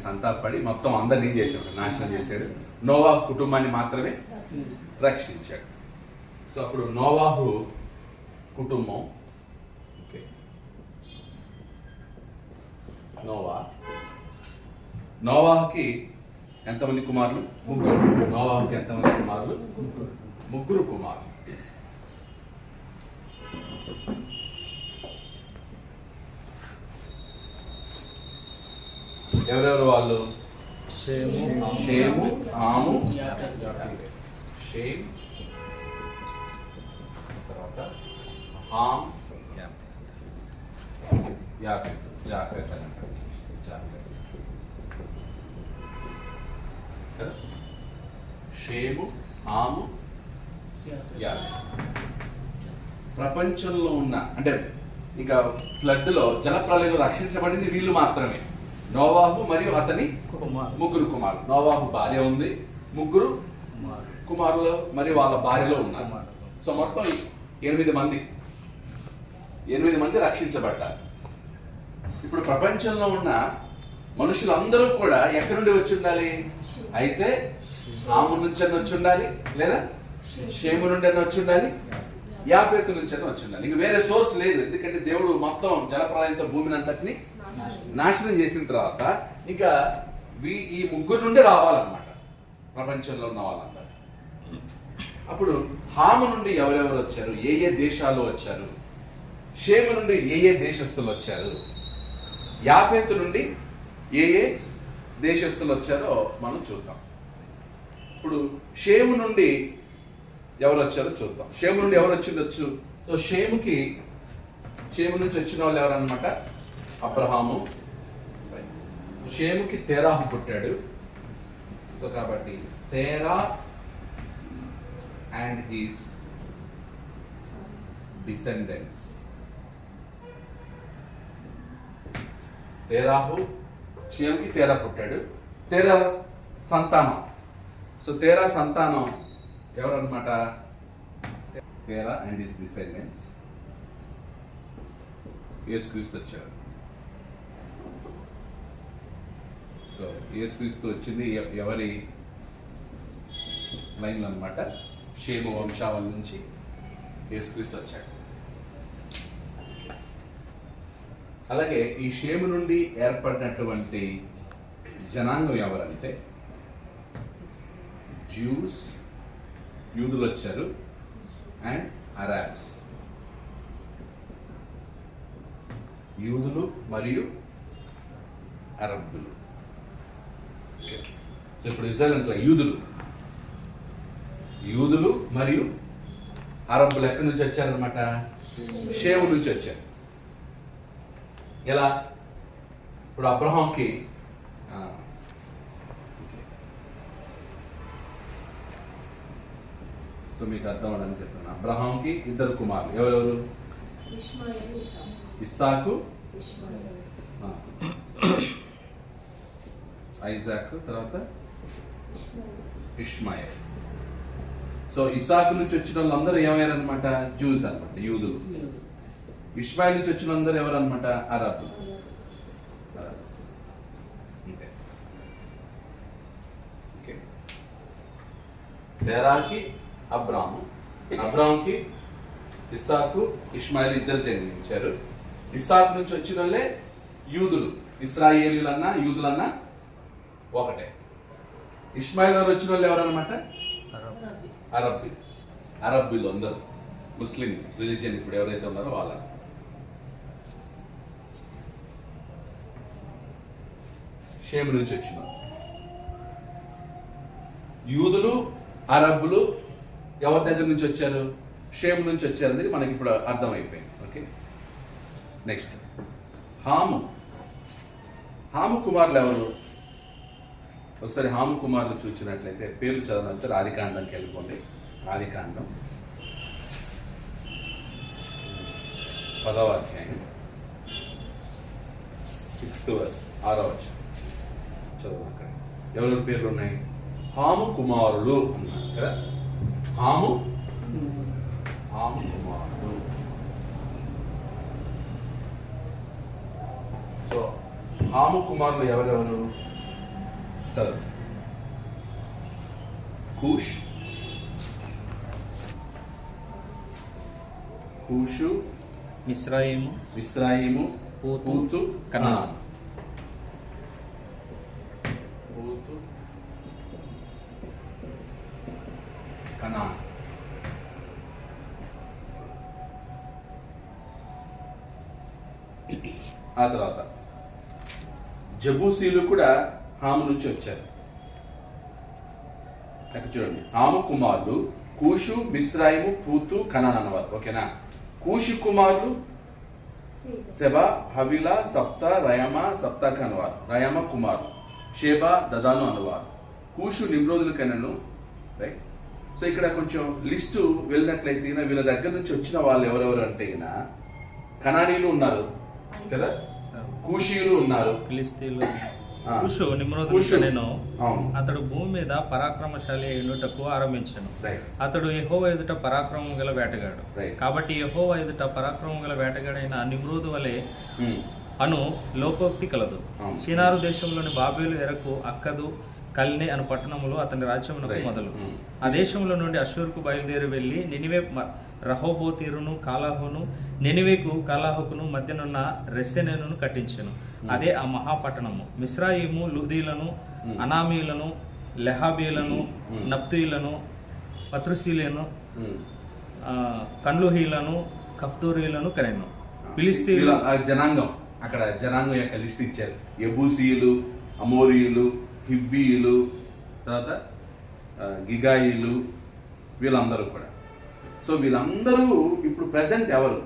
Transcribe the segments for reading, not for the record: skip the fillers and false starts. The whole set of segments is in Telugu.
సంతాపడి మొత్తం అందరినీ చేశాడు, నాశనం చేశాడు. నోవాహు కుటుంబాన్ని మాత్రమే రక్షించాడు. సో అప్పుడు నోవాహు కుటుంబం, ఓకే, నోవాహుకి ఎంతమంది కుమారులు? ముగ్గురు. నోవాహుకి ఎంతమంది కుమారులు? ముగ్గురు కుమారులు. ఎవరెవరు వాళ్ళు? షేము, హాము, షేమ్, తర్వాత హామ్, యాఫెత్. జాఫెత్ అని అంటారు. షేము, హాము, యాఫెత్. ప్రపంచంలో ఉన్న అంటే ఇక ఫ్లడ్ లో జలప్రలయంలో రక్షించబడింది వీళ్ళు మాత్రమే. నోవాహు మరియు అతని ముగ్గురు కుమారులు. నోవాహు భార్య ఉంది, ముగ్గురు కుమారులు మరియు వాళ్ళ భార్యలో ఉన్నారు. సో మొత్తం 8 మంది రక్షించబడ్డారు. ఇప్పుడు ప్రపంచంలో ఉన్న మనుషులందరూ కూడా ఎక్కడి నుండి వచ్చి ఉండాలి? అయితే హాము నుంచి అన్న వచ్చి ఉండాలి, లేదా షేము నుండి అన్న వచ్చి ఉండాలి, యాఫెతు నుంచి అన్న వచ్చి ఉండాలి. ఇంక వేరే సోర్స్ లేదు. ఎందుకంటే దేవుడు మొత్తం జలప్రలయంతో భూమిని అంతటిని నాశనం చేసిన తర్వాత ఇక ఈ ముగ్గురు నుండి రావాలన్నమాట ప్రపంచంలో ఉన్న వాళ్ళందరూ. అప్పుడు హాము నుండి ఎవరెవరు వచ్చారు, ఏ దేశాల్లో వచ్చారు, షేము నుండి ఏ దేశస్తులు వచ్చారు, యాఫెతు నుండి ఏ దేశస్తులు వచ్చారో మనం చూద్దాం. ఇప్పుడు షేము నుండి ఎవరు వచ్చారో చూద్దాం. షేము నుండి ఎవరు వచ్చిండొచ్చు? సో షేము నుంచి వచ్చిన వాళ్ళు ఎవరన్నమాట? అబ్రహాము. షేముకి తేరాహు పుట్టాడు. సో కాబట్టి తేరా అండ్ హిస్ డిసెండెంట్స్. తేరాహు, షేముకి తేరా పుట్టాడు. తేరా సంతానం. సో తేరా సంతానం ఎవరన్నమాట? తేరా అండ్ హిస్ డిసెండెంట్స్. యేసుక్రీస్తు వచ్చాడు. సో యేసుక్రీస్తు వచ్చింది ఎవరి లైన్లో అన్నమాట? షేము వంశావళి నుంచి యేసుక్రీస్తు వచ్చాడు. అలాగే ఈ షేము నుండి ఏర్పడినటువంటి జనాంగం ఎవరంటే జ్యూస్, యూదులు వచ్చారు, అండ్ అరాబ్స్. యూదులు మరియు అరబ్బులు. సో ఇప్పుడు ఇజ్రాయెల్ అంటే యూదులు మరియు అరబ్బులు ఎక్కడి నుంచి వచ్చారనమాట? షేము నుంచి వచ్చారు. ఎలా? ఇప్పుడు అబ్రహాంకి సో మీకు అర్థం అవ్వడానికి చెప్తాను. అబ్రహాంకి 2 కుమారులు. ఎవరెవరు? ఇస్సాకు, ఐజాక్, తర్వాత ఇష్మాయేల్. సో ఇస్సాకు నుంచి వచ్చిన వాళ్ళందరూ ఏమయ్యారనమాట? జూస్ అనమాట, యూదులు. ఇష్మాయేల్ నుంచి వచ్చిన అందరూ ఎవరన్నమాట? అరబ్. తేరాకి అబ్రాముకి ఇస్సాకు, ఇష్మాయేల్ ఇద్దరు జన్మించారు. ఇస్సాకు నుంచి వచ్చిన వాళ్ళే యూదులు. ఇస్రాయేలీలన్నా యూదులన్నా ఒకటే. ఇష్మాయేల్ గారు వచ్చిన వాళ్ళు ఎవరన్నమాట? అరబ్బీలు అందరూ. ముస్లిం రిలీజియన్ ఇప్పుడు ఎవరైతే ఉన్నారో వాళ్ళ. షేము నుంచి వచ్చిన యూదులు, అరబ్బులు ఎవరి దగ్గర నుంచి వచ్చారు? షేము నుంచి వచ్చారు అనేది మనకి ఇప్పుడు అర్థమైపోయింది. ఓకే, నెక్స్ట్ హాము కుమారులు ఎవరు? ఒకసారి హాము కుమారులు చూసినట్లయితే పేర్లు చదవడం. ఒకసారి ఆదికాండంకి వెళ్ళిపోండి. ఆదికాండం 10వ అధ్యాయం 6th verse 6వ వచనం చదువు. అక్కడ ఎవరెవరి పేర్లు ఉన్నాయి? హాము కుమారులు అన్నారు కదా. హాము కుమారులు. సో హాము కుమారులు ఎవరెవరు? చదువు. కూష్, కూషు, మిస్రాయిము, పూతు, కనాను. పూతు, కనాను. ఆ తర్వాత జబూసీలు కూడా హాము నుంచి వచ్చారు. అక్కడ చూడండి, హాము కుమారులు కూషు, మిస్రాయిము, పూతు, కనాన్ అన్నవారు. ఓకేనా? కూషు కుమారులు సెబా, హవిలా, సప్తా, రయమ, సప్తాక్ అనేవారు. రయమ కుమారులు షేబా, దదాను అనేవారు. కూషు నిమ్రోదులు కనెను. రైట్. సో ఇక్కడ కొంచెం లిస్టు వెళ్ళినట్లయితే వీళ్ళ దగ్గర నుంచి వచ్చిన వాళ్ళు ఎవరెవరు అంటే కనానీలు ఉన్నారు కదా, కూషీయులు ఉన్నారు, ఫిలిస్తీన్లు. అతడు భూమి మీద పరాక్రమశాలి అయినటకు ఆరంభించాను. అతడు యెహోవా ఎదుట పరాక్రమం గల వేటగాడు. కాబట్టి యెహోవా ఎదుట పరాక్రమం గల వేటగాడైన నిమ్రోదు వలె అను లోకోక్తి కలదు. షినారు దేశంలోని బాబేలు ఎరకు అక్కదు కల్నే అను పట్టణములు అతని రాజ్యమునకు మొదలు. ఆ దేశంలో నుండి అషూరుకు బయలుదేరి వెళ్ళి నినివే, రహోబోతీరును, కాలాహును, నెనివేకు కాలాహుకును మధ్యనున్న రెస్సెనును కట్టించెను. అదే ఆ మహాపట్టణము. మిస్రాయిము లుదీలను, అనామీలను, లెహాబీలను, నప్తీలను, పత్రుసీలను, కన్లుహీలను, కఫ్తూరీలను కనెను. ఫిలిస్తీన్ల జనాంగం, అక్కడ జనాంగం యొక్క లిస్ట్ ఇచ్చారు. యెబూసీయులు, అమోరీయులు, హివ్వీయులు, తర్వాత గిగాయిలు, వీళ్ళందరూ కూడా. సో వీళ్ళందరూ ఇప్పుడు ప్రెసెంట్ ఎవరు?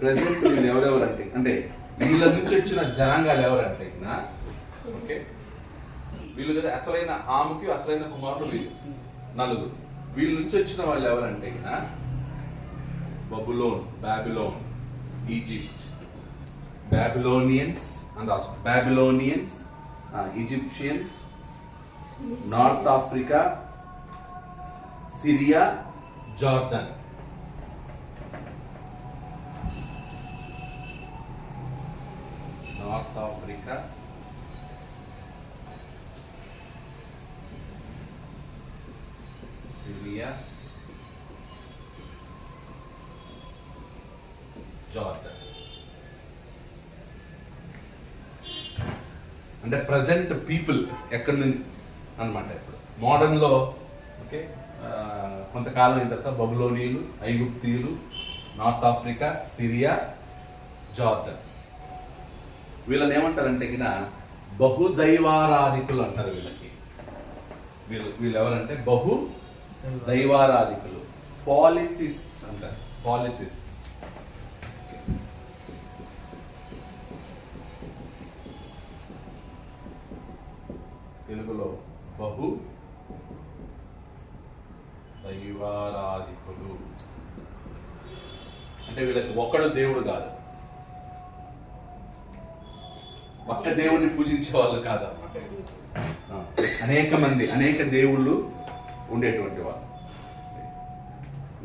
ప్రెసెంట్ వీళ్ళు ఎవరెవరు అంటే వీళ్ళ నుంచి వచ్చిన జనాంగాలు ఎవరంటే ఓకే, వీళ్ళు కదా అసలైన హాముకి అసలైన కుమారుడు వీళ్ళు నలుగురు. వీళ్ళ నుంచి వచ్చిన వాళ్ళు ఎవరంటే Babylon, Babylon, Egypt, Babylonians and Babylonians, Egyptians, north Africa, Syria, Jordan. North Africa, Syria, Jordan. అంటే ప్రజెంట్ పీపుల్ ఎక్కడి నుంచి అనమాట. ఇప్పుడు మోడర్న్ లో ఓకే, కొంతకాలం అయిన తర్వాత బబులోనియులు, ఐగుప్తీయులు, నార్త్ ఆఫ్రికా, సిరియా, జార్డన్. వీళ్ళని ఏమంటారంటే బహుదైవారాధికులు అంటారు. వీళ్ళు ఎవరంటే బహు దైవారాధికులు, పాలిథిస్ట్స్ అంటారు. పాలిథిస్ట్ తెలుగులో బహు దైవారాధికులు అంటే వీళ్ళకి ఒక్కడు దేవుడు కాదు, ఒక్క దేవుడిని పూజించే వాళ్ళు కాదన్నమాట. అనేక మంది, అనేక దేవుళ్ళు ఉండేటువంటి వాళ్ళు.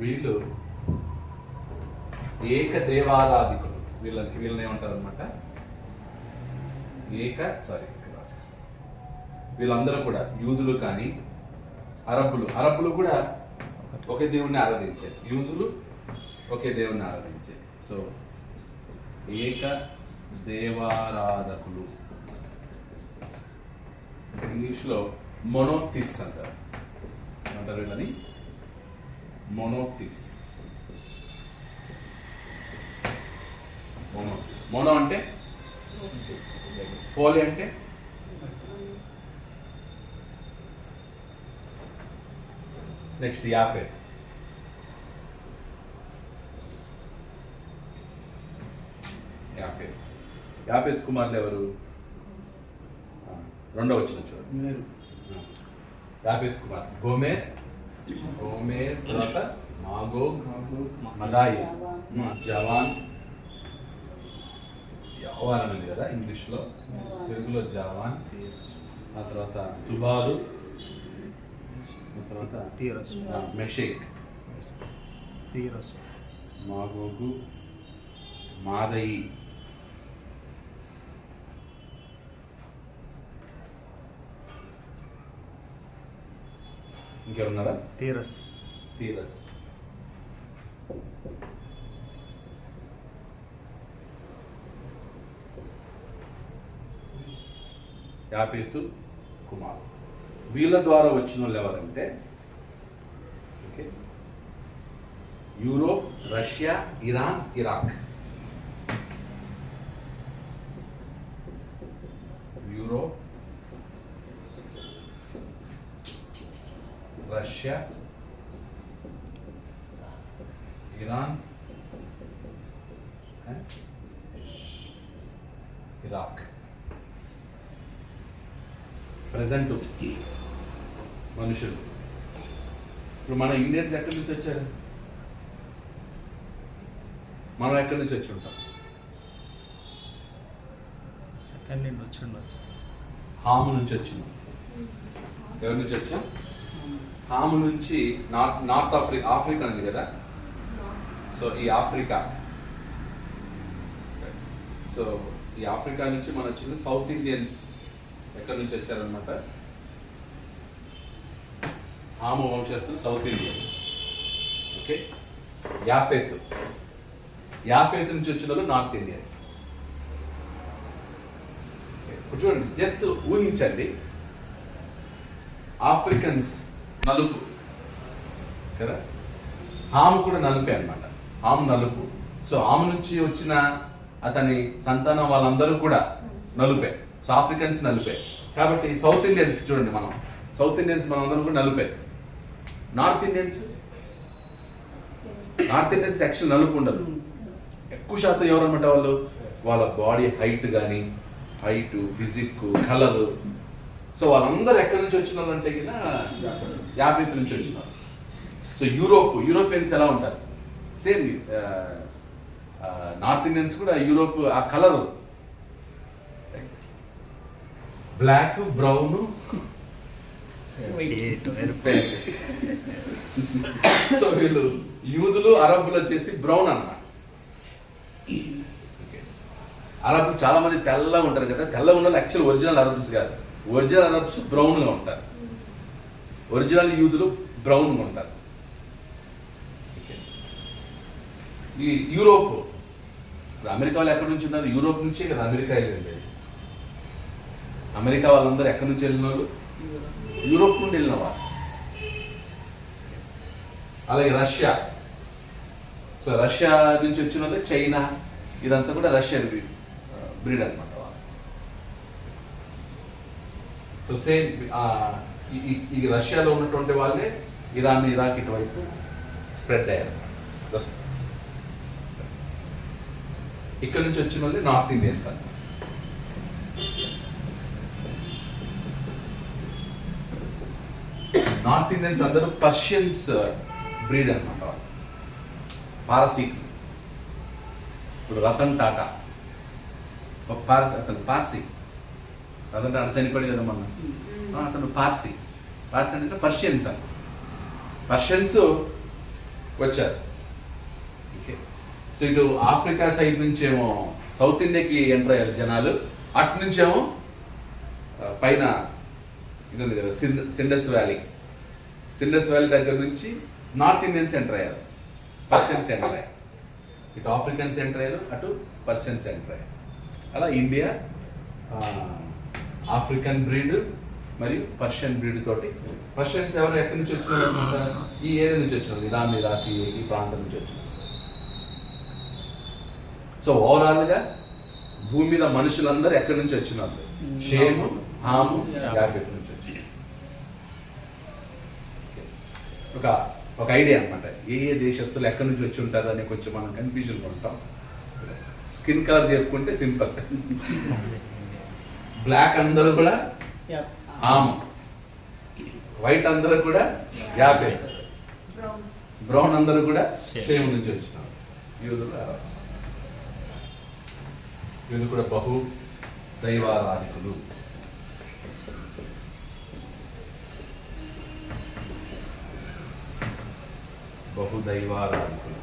వీళ్ళు ఏక దేవారాధికులు. వీళ్ళని ఏమంటారు అనమాట, వీళ్ళందరూ కూడా యూదులు కానీ అరబ్బులు కూడా ఒకే దేవుణ్ణి ఆరాధించారు. యూదులు ఒకే దేవుణ్ణి ఆరాధించారు. సో ఏక దేవారాధకులు, ఇంగ్లీష్లో మొనోథిస్ అంటారు. వీళ్ళని మొనోథిస్. మోనో అంటే పోలి అంటే నెక్స్ట్ యాపెత్. యాపెత్ కుమారులు ఎవరు? రెండవ వచనం చూడండి. యాపెత్ కుమార్ గోమేర్, తర్వాత మాగోగ్, మదాయి, జవాన్. యవాన్ అనేది కదా ఇంగ్లీష్లో, తెలుగులో జవాన్. ఆ తర్వాత తుబాలు, తర్వాత మెషేక్, మాగోగు, మాదయి, ఇంకెవరున్నారా? తీరస్. తీరస్. యాపేతు, కుమార్. వీళ్ళ ద్వారా వచ్చిన వాళ్ళు ఎవరంటే okay, Europe, Russia, Iran, Iraq. Europe, Russia, Iran, Iraq. Present మనుషులు. ఇప్పుడు మన ఇండియన్స్ ఎక్కడి నుంచి వచ్చారు? మనం ఎక్కడి నుంచి వచ్చి ఉంటాం? సెకండ్ నుండి వచ్చి ఉండొచ్చు. హాము నుంచి వచ్చినాం. ఎవరి నుంచి వచ్చాం? హాము నుంచి నార్త్ ఆఫ్రికా ఉంది కదా, సో ఈ ఆఫ్రికా, సో ఈ ఆఫ్రికా నుంచి మనం వచ్చింది సౌత్ ఇండియన్స్ ఎక్కడి నుంచి వచ్చారనమాట? హాము వంశస్థులు సౌత్ ఇండియన్స్. ఓకే, యాఫేత్ నుంచి వచ్చిన వాళ్ళు నార్త్ ఇండియన్స్. ఇప్పుడు చూడండి, జస్ట్ ఊహించండి, ఆఫ్రికన్స్ నలుపు కదా, హాము కూడా నలుపే అనమాట. హాము నలుపు. సో హాము నుంచి వచ్చిన అతని సంతానం వాళ్ళందరూ కూడా నలుపే. సో ఆఫ్రికన్స్ నలుపే. కాబట్టి సౌత్ ఇండియన్స్ చూడండి, సౌత్ ఇండియన్స్ మనందరం కూడా నలుపే. నార్త్ ఇండియన్స్ యాక్చువల్ నలుపు ఉండదు. ఎక్కువ శాతం ఎవరన్నమాట వాళ్ళు, వాళ్ళ body height, physique, colour. So వాళ్ళందరూ ఎక్కడి నుంచి వచ్చిన వాళ్ళు అంటే కింద యాభై నుంచి వచ్చిన. సో యూరోపియన్స్ ఎలా ఉంటారు? సేమ్ నార్త్ ఇండియన్స్ కూడా యూరోప్ ఆ కలర్ బ్లాక్, బ్రౌన్, సో వీళ్ళు యూదులు, అరబ్బులు వచ్చేసి బ్రౌన్ అన్నమాట. అరబ్బులు చాలా మంది తెల్లగా ఉంటారు కదా, తెల్లగా ఉన్న యాక్చువల్ ఒరిజినల్ అరబ్స్ కాదు. ఒరిజినల్ అరబ్స్ బ్రౌన్ గా ఉంటారు. ఒరిజినల్ యూదులు బ్రౌన్ గా ఉంటారు. ఈ యూరోప్, అమెరికా వాళ్ళు ఎక్కడి నుంచి ఉన్నారు? యూరోప్ నుంచే కదా అమెరికా వెళ్ళింది. అమెరికా వాళ్ళందరూ ఎక్కడి నుంచి వెళ్ళిన వాళ్ళు? యూరోప్ నుండి వెళ్ళిన వాళ్ళు. అలాగే రష్యా, సో రష్యా నుంచి వచ్చిన వాళ్ళు చైనా, ఇదంతా కూడా రష్యన్ బ్రీడ్ అనమాట. సో సేమ్ ఈ రష్యాలో ఉన్నటువంటి వాళ్ళే ఇరాన్, ఇరాక్ ఇటువైపు స్ప్రెడ్ అయ్యారు. ఇక్కడ నుంచి వచ్చిన వాళ్ళు నార్త్ ఇండియన్స్ అన్నమాట. నార్త్ ఇండియన్స్ అందరూ పర్షియన్స్ బ్రీడ్ అనమాట. పారసీకులు. ఇప్పుడు రతన్ టాటా అతను పార్సీ. రతన్ టాటా చనిపోయి కదా మొన్న. అతను పార్సీ అంటే పర్షియన్స్ అన్న. పర్షియన్స్ వచ్చారు. ఓకే, సో ఇటు ఆఫ్రికా సైడ్ నుంచేమో సౌత్ ఇండియాకి ఎంటర్ అయ్యారు జనాలు. అటు నుంచేమో పైన ఇది ఉంది కదా సిండస్ వ్యాలీ దగ్గర నుంచి నార్త్ ఇండియన్స్ ఎంటర్ అయ్యారు, పర్షియన్స్ ఎంటర్ అయ్యారు. ఇటు ఆఫ్రికన్స్ ఎంటర్ అయ్యారు, అటు పర్షియన్స్ ఎంటర్ అయ్యారు. అలా ఇండియా ఆఫ్రికన్ బ్రీడ్ మరియు పర్షియన్ బ్రీడ్ తోటి. పర్షియన్స్ ఎవరు ఎక్కడి నుంచి వచ్చిన వాళ్ళు? ఈ ఏరియా నుంచి వచ్చిన వాళ్ళు, ఇరాన్, ఇరాక్ ఈ ప్రాంతం నుంచి వచ్చిన. సో ఓవరాల్గా భూమి మీద మనుషులందరూ ఎక్కడి నుంచి వచ్చిన వాళ్ళు? షేము, హాము, యాపెత్ నుంచి వచ్చి. ఒక ఐడియా అనమాట, ఏ దేశస్తులు ఎక్కడి నుంచి వచ్చి ఉంటారు అని కొంచెం మనం కన్ఫ్యూజన్ ఉంటాం. స్కిన్ కలర్ చెప్పుకుంటే సింపుల్. బ్లాక్ అందరూ కూడా హాము, వైట్ అందరూ కూడా యాపెత్, బ్రౌన్ అందరూ కూడా షేము నుంచి వచ్చినారు. వీళ్ళు కూడా బహు దైవారాధికులు. బహుదైవారాధికులు.